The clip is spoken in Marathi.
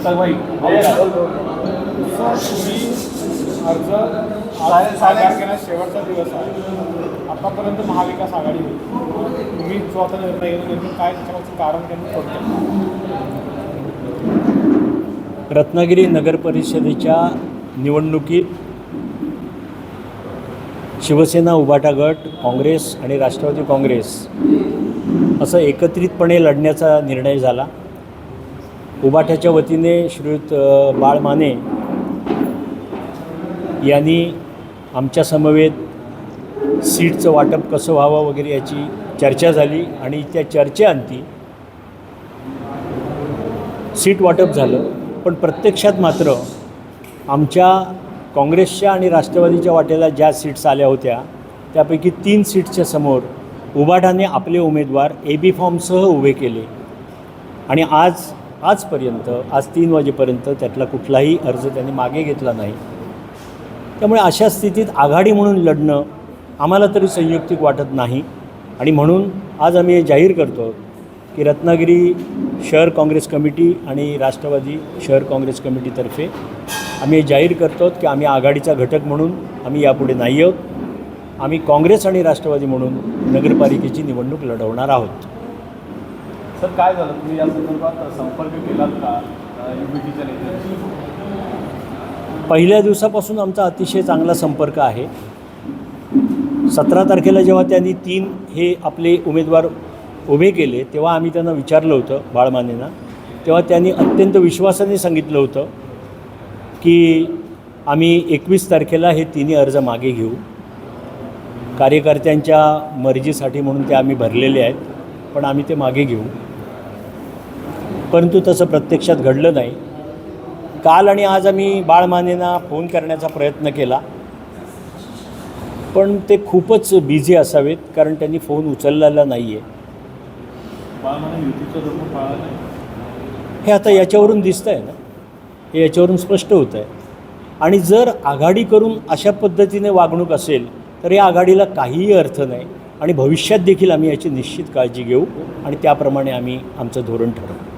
दत्ताभाई अर्ज तारखेला शेवटचा दिवस आहे. आतापर्यंत महाविकास आघाडी होती. तुम्ही स्वतः निर्णय घेऊन नेमकं काय त्याच्यामागचं कारण त्यांनी थोडक्यात. रत्नागिरी नगर परिषदेच्या निवडणुकीत शिवसेना, उभाटा गट, काँग्रेस आणि राष्ट्रवादी काँग्रेस असं एकत्रितपणे लढण्याचा निर्णय झाला. उभाट्याच्या वतीने श्रीयुत बाळ माने यांनी आमच्या समवेत सीटचं वाटप कसं व्हावं वगैरे याची चर्चा झाली आणि त्या चर्चेअंती सीट वाटप झालं. पण प्रत्यक्षात मात्र आमच्या काँग्रेसच्या आणि राष्ट्रवादीच्या वाट्याला ज्या सीट्स आल्या होत्या त्यापैकी 3 सीट्सच्या समोर उभाटाने आपले उमेदवार AB फॉर्मसह उभे केले आणि आजपर्यंत 3 वाजेपर्यंत त्यातला कुठलाही अर्ज त्यांनी मागे घेतला नाही. त्यामुळे अशा स्थितीत आघाडी म्हणून लढणं आम्हाला तरी संयुक्तिक वाटत नाही आणि म्हणून आज आम्ही हे जाहीर करतो की रत्नागिरी शहर काँग्रेस कमिटी आणि राष्ट्रवादी शहर काँग्रेस कमिटीतर्फे आम्ही जाहीर करतो की आम्ही आघाडीचा घटक म्हणून आम्ही यापुढे नाही आहोत. आम्ही काँग्रेस आणि राष्ट्रवादी म्हणून नगरपालिकेची निवडणूक लढवणार आहोत. सर काय झालं, तुम्ही या संदर्भात संपर्क केलात का UBTच्या नेत्यांशी? पहिल्या दिवसापासून आमचा अतिशय चांगला संपर्क आहे. 17 तारखेला जेव्हा त्यांनी 3 हे आपले उमेदवार उभे केले तेव्हा आम्ही त्यांना विचारलं होतं बाळमानेंना. तेव्हा त्यांनी अत्यंत विश्वासाने सांगितलं होतं की आम्ही 21 तारखेला हे 3 अर्ज मागे घेऊ. कार्यकर्त्यांच्या मर्जीसाठी म्हणून ते आम्ही भरलेले आहेत, पण आम्ही ते मागे घेऊ. परंतु तसं प्रत्यक्षात घडलं नाही. काल आणि आज आम्ही बाळमानेंना फोन करण्याचा प्रयत्न केला, पण ते खूपच बिझी असावेत कारण त्यांनी फोन उचललेला नाही आहे. हे आता याच्यावरून दिसतं आहे ना, हे याच्यावरून स्पष्ट होतं आहे. आणि जर आघाडी करून अशा पद्धतीने वागणूक असेल तर या आघाडीला काहीही अर्थ नाही आणि भविष्यात देखील आम्ही याची निश्चित काळजी घेऊ आणि त्याप्रमाणे आम्ही आमचं धोरण ठरवू.